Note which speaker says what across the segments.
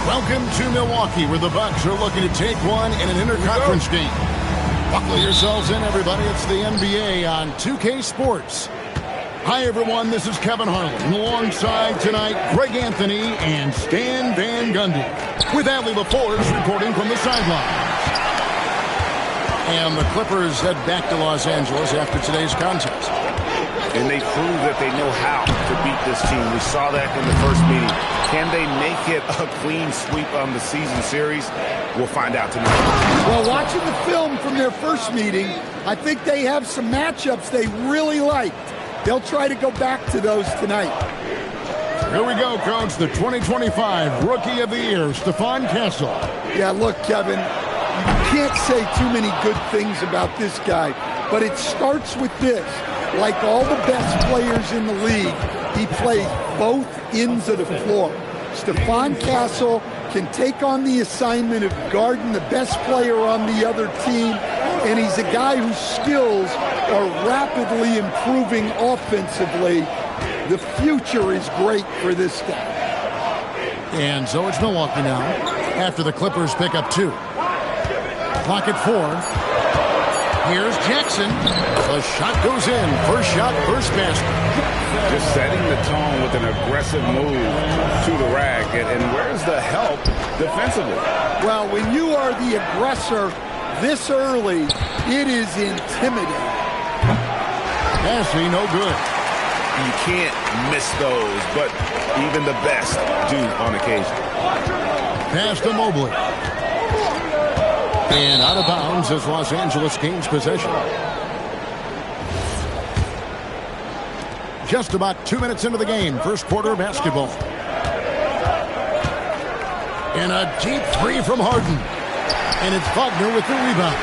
Speaker 1: Welcome to Milwaukee, where the Bucks are looking to take one in an interconference game. Buckle yourselves in, everybody. It's the NBA on 2K Sports. Hi, everyone. This is Kevin Harlan. Alongside tonight, Greg Anthony and Stan Van Gundy. With Adley LaForge reporting from the sidelines. And the Clippers head back to Los Angeles after today's contest.
Speaker 2: And they prove that they know how to beat this team. We saw that in the first meeting. Can they make it a clean sweep on the season series? We'll find out tonight.
Speaker 3: Well, watching the film from their first meeting, I think they have some matchups they really liked. They'll try to go back to those tonight.
Speaker 1: Here we go, Coach. The 2025 Rookie of the Year, Stephon Castle.
Speaker 3: Yeah, look, Kevin, you can't say too many good things about this guy, but it starts with this. Like all the best players in the league, he plays both ends of the floor. Stephon Castle can take on the assignment of guarding the best player on the other team, and he's a guy whose skills are rapidly improving offensively. The future is great for this guy.
Speaker 1: And so it's Milwaukee now, after the Clippers pick up 2. Clock at 4. Here's Jackson. The shot goes in. First shot, first basket.
Speaker 2: Just setting the tone with an aggressive move to the rack. And where's the help defensively?
Speaker 3: Well, when you are the aggressor this early, it is intimidating.
Speaker 1: Passing, no good.
Speaker 2: You can't miss those, but even the best do on occasion.
Speaker 1: Pass to Mobley. And out of bounds as Los Angeles gains possession. Just about 2 minutes into the game, first quarter of basketball. And a deep three from Harden. And it's Wagner with the rebound.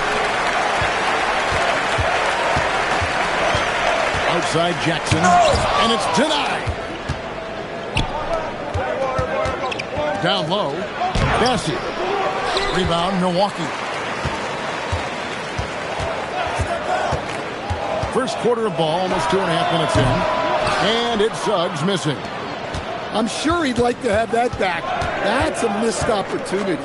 Speaker 1: Outside Jackson. And it's denied. Down low. Bassett. Rebound, Milwaukee. First quarter of ball, almost 2.5 minutes in. And it's Suggs missing.
Speaker 3: I'm sure he'd like to have that back. That's a missed opportunity.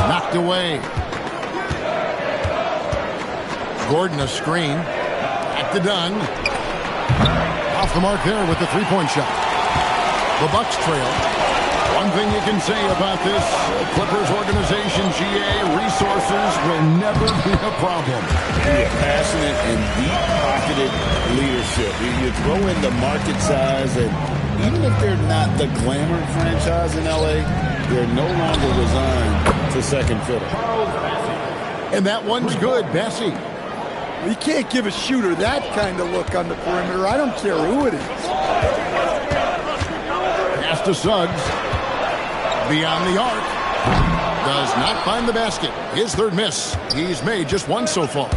Speaker 1: Knocked away. Gordon a screen. Back to Dunn. Off the mark there with the three-point shot. The Bucks trail. One thing you can say about this Clippers organization, GA, resources will never be a problem.
Speaker 2: Yeah, passionate and deep pocketed leadership. You throw in the market size, and even if they're not the glamour franchise in L.A., they're no longer resigned to second fiddle.
Speaker 1: And that one's good, Bessie.
Speaker 3: You can't give a shooter that kind of look on the perimeter. I don't care who it is.
Speaker 1: Pass to Suggs. Beyond the arc. Does not find the basket. His third miss. He's made just one so far.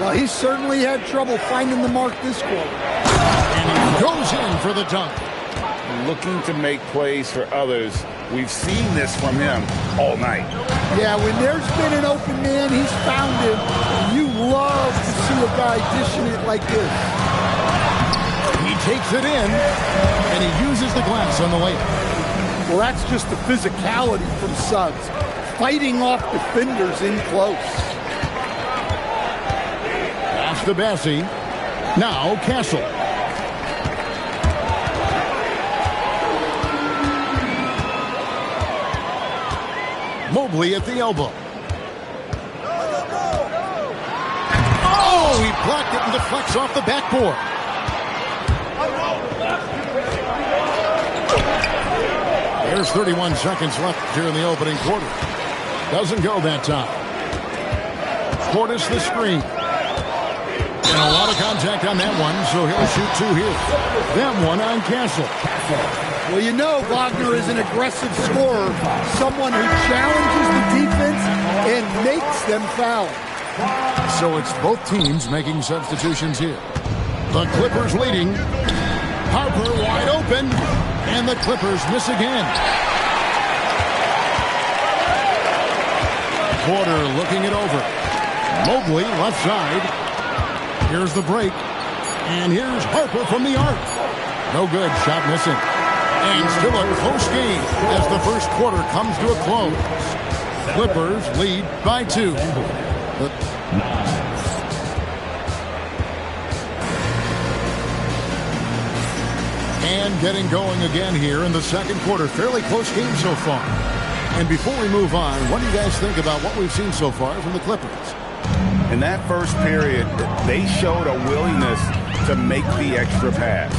Speaker 3: Well, he certainly had trouble finding the mark this quarter.
Speaker 1: And he goes in for the dunk.
Speaker 2: Looking to make plays for others. We've seen this from him all night.
Speaker 3: Yeah, when there's been an open man, he's found him. You love to see a guy dishing it like this.
Speaker 1: He takes it in, and he uses the glass on the layup.
Speaker 3: Well, that's just the physicality from Suggs, fighting off defenders in close.
Speaker 1: Pass to Bessie. Now Castle. Mobley at the elbow. Oh, he blocked it and deflects off the backboard. There's 31 seconds left here in the opening quarter. Doesn't go that time. Portis the screen. And a lot of contact on that one, so he'll shoot two here. That one on Castle.
Speaker 3: Well, you know Wagner is an aggressive scorer, someone who challenges the defense and makes them foul.
Speaker 1: So it's both teams making substitutions here. The Clippers leading. Harper wide open, and the Clippers miss again. Porter looking it over. Mobley left side. Here's the break, and here's Harper from the arc. No good, shot missing. And still a close game as the first quarter comes to a close. Clippers lead by 2. And getting going again here in the second quarter. Fairly close game so far. And before we move on, what do you guys think about what we've seen so far from the Clippers?
Speaker 2: In that first period, they showed a willingness to make the extra pass.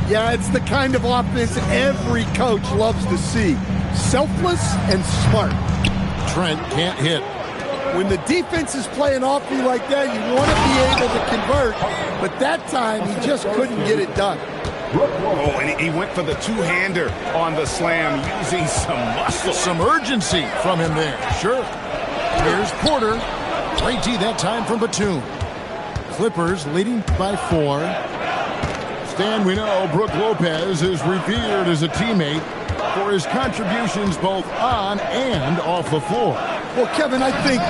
Speaker 3: Yeah, it's the kind of offense every coach loves to see. Selfless and smart.
Speaker 1: Trent can't hit.
Speaker 3: When the defense is playing off you like that, you want to be able to convert. But that time, he just couldn't get it done.
Speaker 2: Oh, and he went for the two-hander on the slam, using some muscle.
Speaker 1: Some urgency from him there, sure. Here's Porter. Great D that time from Batum. Clippers leading by 4. Stan, we know Brook Lopez is revered as a teammate for his contributions both on and off the floor.
Speaker 3: Well, Kevin, I think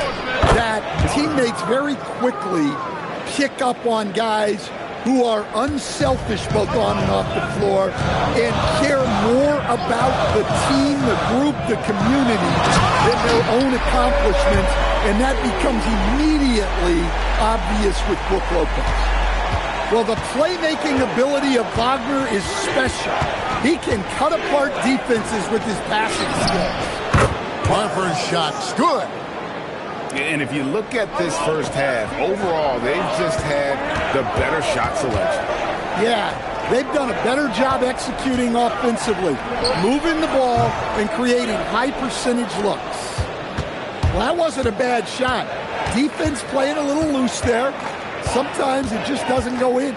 Speaker 3: that teammates very quickly pick up on guys who are unselfish both on and off the floor and care more about the team, the group, the community than their own accomplishments, and that becomes immediately obvious with Brook Lopez. Well, the playmaking ability of Wagner is special. He can cut apart defenses with his passing skills.
Speaker 1: Harper's shot's good.
Speaker 2: And if you look at this first half, overall, they've just had the better shot selection.
Speaker 3: Yeah, they've done a better job executing offensively, moving the ball and creating high-percentage looks. Well, that wasn't a bad shot. Defense playing a little loose there. Sometimes it just doesn't go in.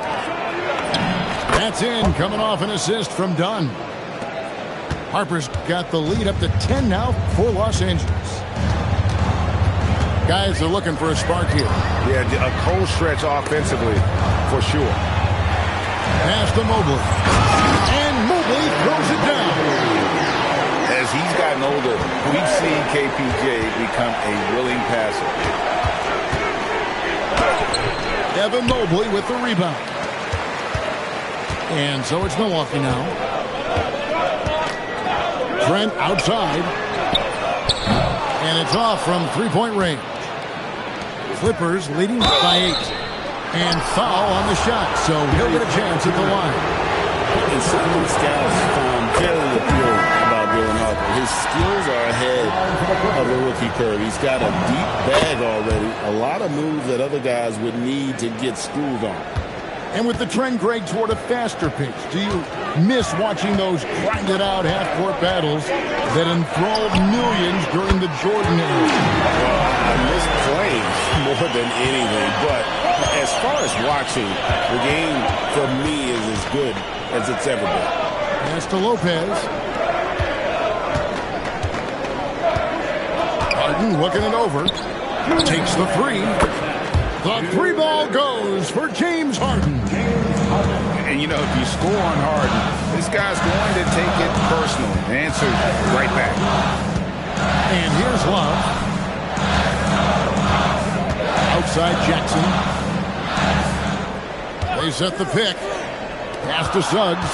Speaker 1: That's in, coming off an assist from Dunn. Harper's got the lead up to 10 now for Los Angeles. Guys are looking for a spark here.
Speaker 2: Yeah, a cold stretch offensively, for sure.
Speaker 1: Pass to Mobley. And Mobley throws it down.
Speaker 2: As he's gotten older, we've seen KPJ become a willing passer.
Speaker 1: Evan Mobley with the rebound. And so it's Milwaukee now. Trent outside. And it's off from three-point range. Clippers leading by 8. And foul on the shot, so he'll get a chance at the line.
Speaker 2: And some scouts found fairly appealing about Dylan Harper. His skills are ahead of the rookie curve. He's got a deep bag already. A lot of moves that other guys would need to get schooled on.
Speaker 1: And with the trend, Greg, toward a faster pace, do you miss watching those grinded-out half-court battles that enthralled millions during the Jordan era?
Speaker 2: Well, I miss playing more than anything, but as far as watching, the game for me is as good as it's ever been.
Speaker 1: Pass to Lopez. Harden looking it over. Takes the three. The three ball goes for James Harden.
Speaker 2: And, you know, if you score on Harden, this guy's going to take it personally. The answer right back.
Speaker 1: And here's Love. Outside Jackson. They set the pick. Pass to Suggs.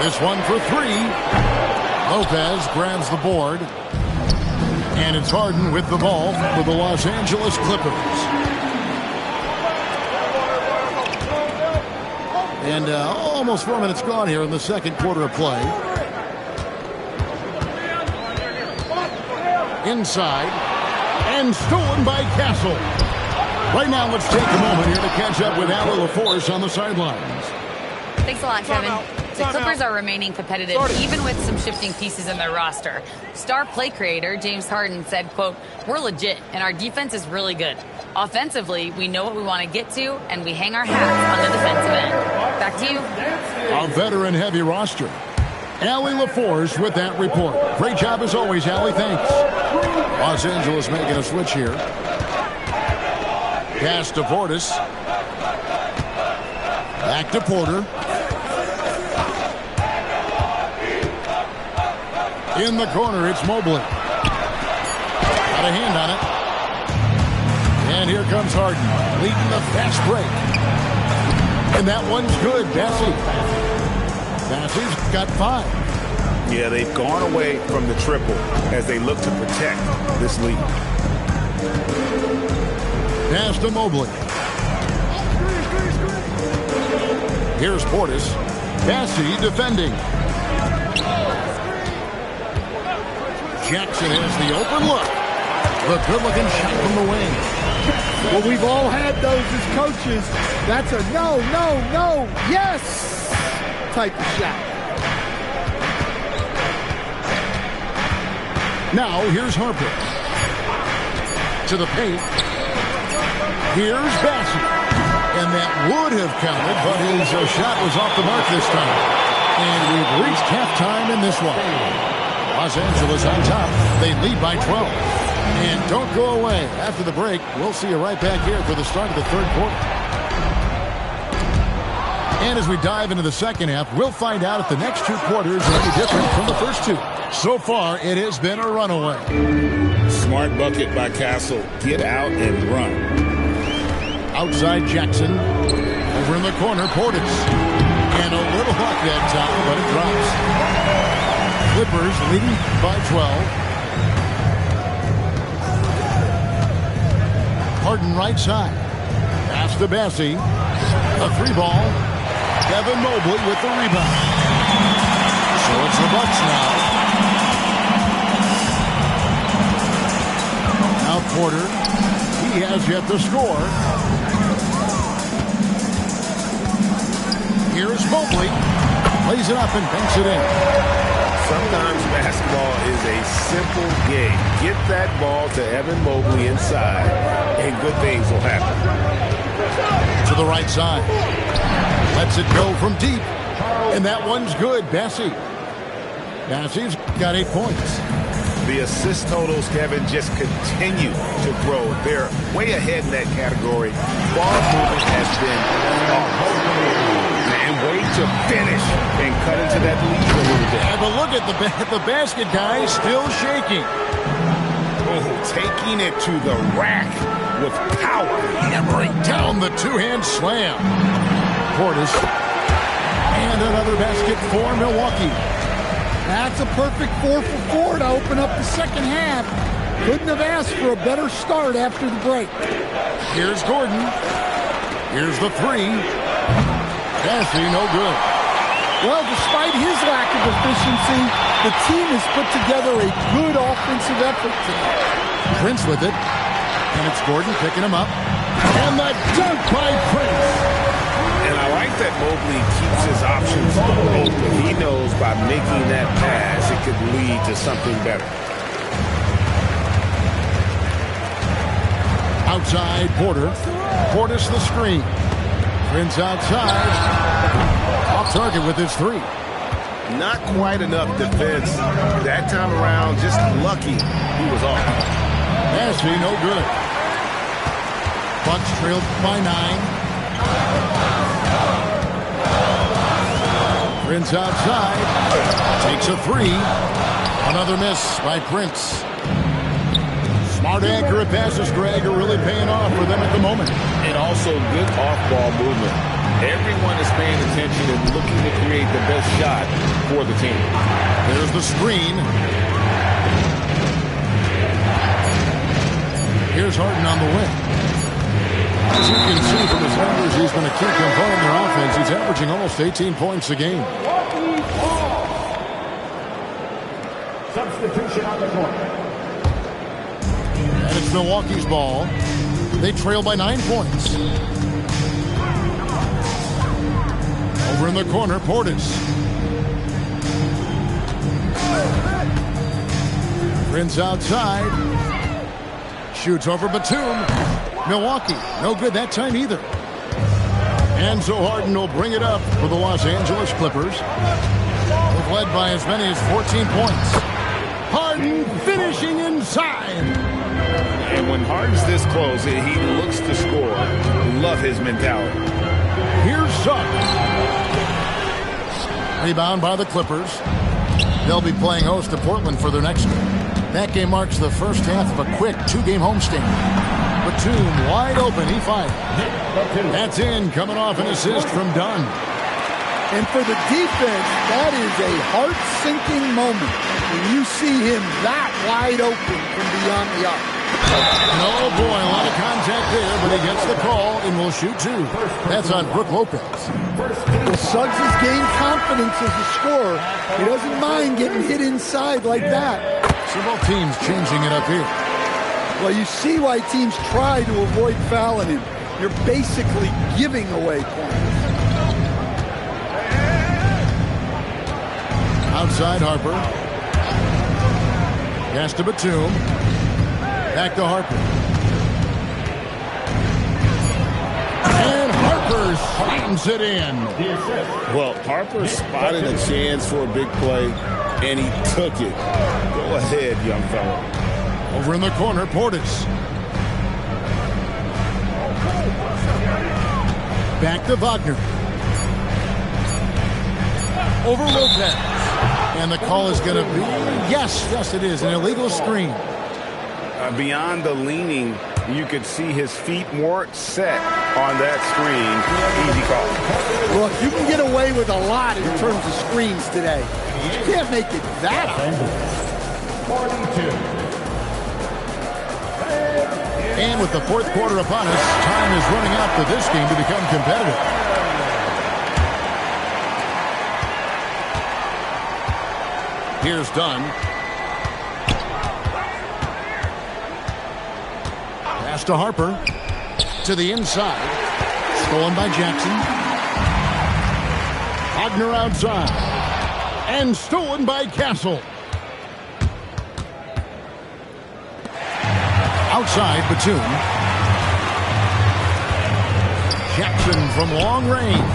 Speaker 1: This one for three. Lopez grabs the board. And it's Harden with the ball for the Los Angeles Clippers. And almost 4 minutes gone here in the second quarter of play. Inside. And stolen by Castle. Right now, let's take a moment here to catch up with Allie LaForce on the sidelines.
Speaker 4: Thanks a lot, Kevin. The Clippers are remaining competitive even with some shifting pieces in their roster. Star play creator James Harden said, quote, "We're legit and our defense is really good. Offensively, we know what we want to get to and we hang our hats on the defensive end." Back to you.
Speaker 1: A veteran-heavy roster. Allie LaForce with that report. Great job as always, Allie. Thanks. Los Angeles making a switch here. Pass to Portis. Back to Porter. In the corner, it's Mobley. Got a hand on it. And here comes Harden, leading the fast break. And that one's good, Bessie. Bessie's got 5.
Speaker 2: Yeah, they've gone away from the triple as they look to protect this lead.
Speaker 1: Pass to Mobley. Here's Portis. Bessie defending. Jackson has the open look. The good-looking shot from the wing.
Speaker 3: Well, we've all had those as coaches. That's a no, no, no, yes type of shot.
Speaker 1: Now, here's Harper. To the paint. Here's Bassett. And that would have counted, but his shot was off the mark this time. And we've reached halftime in this one. Los Angeles on top. They lead by 12. And don't go away. After the break, we'll see you right back here for the start of the third quarter. And as we dive into the second half, we'll find out if the next 2 quarters are any different from the first 2. So far, it has been a runaway.
Speaker 2: Smart bucket by Castle. Get out and run.
Speaker 1: Outside Jackson. Over in the corner, Portis. And a little luck that time, but it drops. Clippers leading by 12. Harden right side. Pass to Bessie. A 3 ball. Kevin Mobley with the rebound. So it's the Bucks now. Now Porter. He has yet to score. Here's Mobley. Plays it up and banks it in.
Speaker 2: Sometimes basketball is a simple game. Get that ball to Evan Mobley inside, and good things will happen.
Speaker 1: To the right side. Lets it go from deep. And that one's good, Bessie. Bessie's got 8 points.
Speaker 2: The assist totals, Kevin, just continue to grow. They're way ahead in that category. Ball movement has been and way to finish and cut into that lead a little bit.
Speaker 1: Yeah, but look at the basket guy still shaking.
Speaker 2: Oh, taking it to the rack with power.
Speaker 1: Hammering down the 2-hand slam. Portis. And another basket for Milwaukee.
Speaker 3: That's a perfect 4 for 4 to open up the second half. Couldn't have asked for a better start after the break.
Speaker 1: Here's Gordon. Here's the 3. Bessie, no good.
Speaker 3: Well, despite his lack of efficiency, the team has put together a good offensive effort today.
Speaker 1: Prince with it. And it's Gordon picking him up. And the dunk by Prince.
Speaker 2: And I that Mobley keeps his options open. He knows by making that pass, it could lead to something better.
Speaker 1: Outside, Porter. Portis the screen. Prince outside. Off target with his three.
Speaker 2: Not quite enough defense. That time around, just lucky he was off.
Speaker 1: Nasty, no good. Bucks trailed by 9. Prince outside. Takes a three. Another miss by Prince. Smart, accurate passes, Greg, are really paying off for them at the moment.
Speaker 2: And also good off-ball movement. Everyone is paying attention and looking to create the best shot for the team.
Speaker 1: There's the screen. Here's Harden on the wing. As you can see from his numbers, he's been a key component in their offense. He's averaging almost 18 points a game.
Speaker 5: Substitution on the court.
Speaker 1: And it's Milwaukee's ball. They trail by 9 points. Over in the corner, Portis. Prince outside. Shoots over Batum. Milwaukee, no good that time either. And so Harden will bring it up for the Los Angeles Clippers. They've led by as many as 14 points. Harden finishing inside.
Speaker 2: And when Harden's this close, he looks to score. Love his mentality.
Speaker 1: Here's Suggs. Rebound by the Clippers. They'll be playing host to Portland for their next game. That game marks the first half of a quick 2-game homestand. Batum wide open, he fired. That's in, coming off an assist from Dunn.
Speaker 3: And for the defense, that is a heart-sinking moment when you see him that wide open from beyond the arc.
Speaker 1: Oh boy, a lot of contact there, but he gets the call and will shoot 2. That's on Brook Lopez.
Speaker 3: Well, Suggs has gained confidence as a scorer. He doesn't mind getting hit inside like that.
Speaker 1: So both teams changing it up here.
Speaker 3: Well, you see why teams try to avoid fouling him. You're basically giving away points.
Speaker 1: Outside Harper. Pass to Batum. Back to Harper. And Harper slams it in.
Speaker 2: Well, Harper spotted a chance for a big play, and he took it. Go ahead, young fella.
Speaker 1: Over in the corner, Portis. Back to Wagner. Over Lopez. And the call is going to be, yes, it is, an illegal screen.
Speaker 2: Beyond the leaning, you could see his feet more set on that screen. Easy call.
Speaker 3: Look, you can get away with a lot in terms of screens today. You can't make it that high.
Speaker 5: 42.
Speaker 1: And with the fourth quarter upon us, time is running out for this game to become competitive. Here's Dunn. Pass to Harper. To the inside. Stolen by Jackson. Wagner outside. And stolen by Castle. Outside, Batum. Jackson from long range.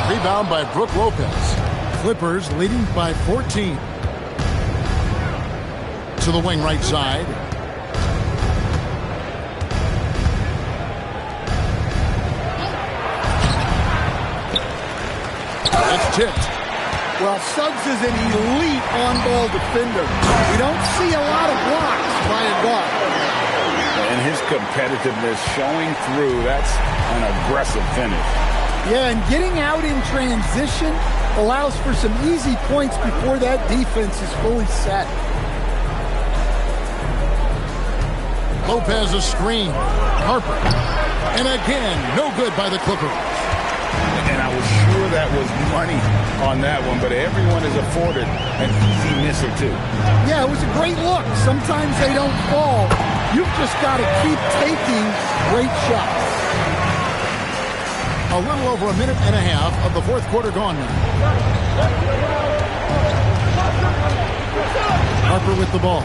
Speaker 1: Rebound by Brook Lopez. Clippers leading by 14. To the wing right side. It's tipped.
Speaker 3: Well, Suggs is an elite on-ball defender. We don't see a lot of blocks by a guard.
Speaker 2: And his competitiveness showing through. That's an aggressive finish.
Speaker 3: Yeah, and getting out in transition allows for some easy points before that defense is fully set.
Speaker 1: Lopez a screen. Harper. And again, no good by the Clippers.
Speaker 2: And I was sure that was money on that one, but everyone is afforded an easy miss or two.
Speaker 3: Yeah, it was a great look. Sometimes they don't fall. You've just got to keep taking great shots.
Speaker 1: A little over a minute and a half of the fourth quarter gone now. Harper with the ball.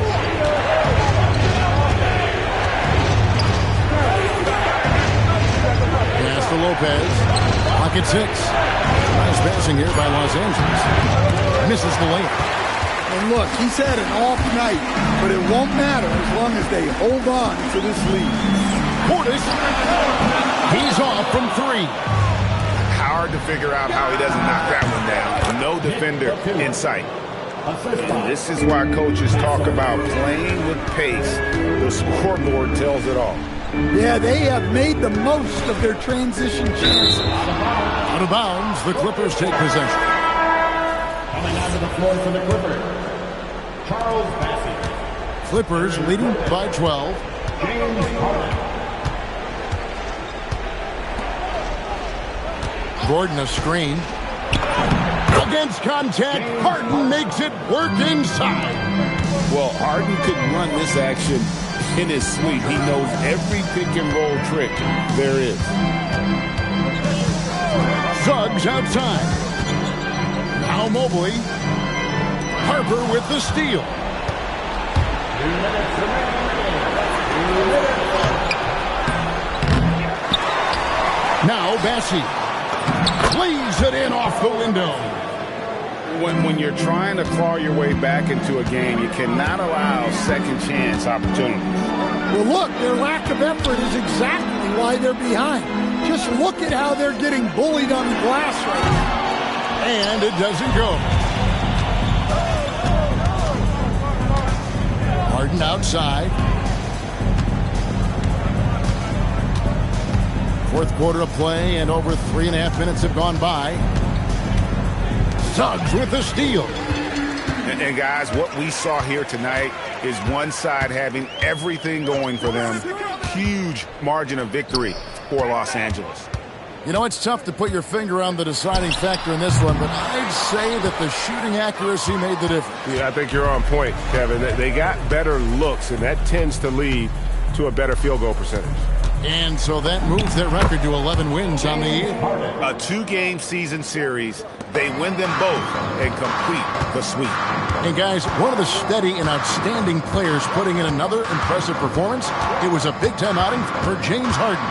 Speaker 1: Pass to Lopez. Pocket 6. Nice passing here by Los Angeles. Misses the lane.
Speaker 3: And look, he's had an off night, but it won't matter as long as they hold on to this lead.
Speaker 1: Portis. He's off from 3.
Speaker 2: Hard to figure out how he doesn't knock that one down. No defender in sight. And this is why coaches talk about playing with pace. The scoreboard tells it all.
Speaker 3: Yeah, they have made the most of their transition chances.
Speaker 1: Out of bounds, the Clippers take possession.
Speaker 5: Coming out of the floor for the Clippers, Charles Bassey.
Speaker 1: Clippers leading by 12.
Speaker 5: James Harden.
Speaker 1: Gordon a screen. Against contact, Harden makes it work inside.
Speaker 2: Well, Harden could run this action in his sleep. He knows every pick and roll trick there is.
Speaker 1: Suggs outside. Now Mobley. Harper with the steal. Now Bassey. Plays it in off the window.
Speaker 2: When you're trying to claw your way back into a game, you cannot allow second chance opportunities.
Speaker 3: Well, look, their lack of effort is exactly why they're behind. Just look at how they're getting bullied on the glass right now.
Speaker 1: And it doesn't go. Harden outside. Fourth quarter of play, and over 3.5 minutes have gone by. Suggs with the steal.
Speaker 2: And guys, what we saw here tonight is one side having everything going for them. Huge margin of victory for Los Angeles.
Speaker 1: You know, it's tough to put your finger on the deciding factor in this one, but I'd say that the shooting accuracy made the difference.
Speaker 6: Yeah, I think you're on point, Kevin. They got better looks, and that tends to lead to a better field goal percentage.
Speaker 1: And so that moves their record to 11 wins on the year.
Speaker 2: A 2-game season series. They win them both and complete the sweep.
Speaker 1: And guys, one of the steady and outstanding players putting in another impressive performance, it was a big-time outing for James Harden.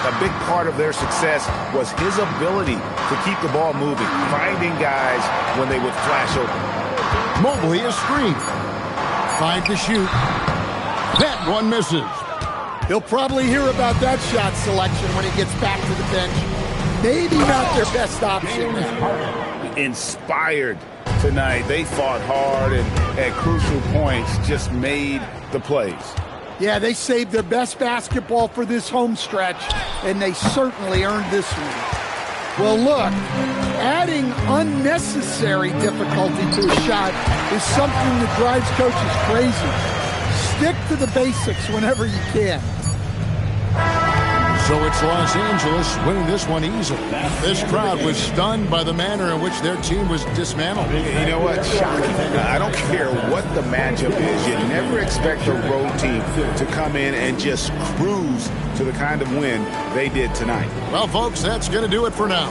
Speaker 2: A big part of their success was his ability to keep the ball moving, finding guys when they would flash open.
Speaker 1: Mobley a screen. 5 to shoot. That one misses.
Speaker 3: He'll probably hear about that shot selection when he gets back to the bench. Maybe not their best option.
Speaker 2: Inspired tonight. They fought hard and at crucial points just made the plays.
Speaker 3: Yeah, they saved their best basketball for this home stretch, and they certainly earned this one. Well, look, adding unnecessary difficulty to a shot is something that drives coaches crazy. Stick to the basics whenever you can.
Speaker 1: So it's Los Angeles winning this one easily. This crowd was stunned by the manner in which their team was dismantled.
Speaker 2: You know what? Shocking. I don't care what the matchup is. You never expect a road team to come in and just cruise to the kind of win they did tonight.
Speaker 1: Well, folks, that's going to do it for now.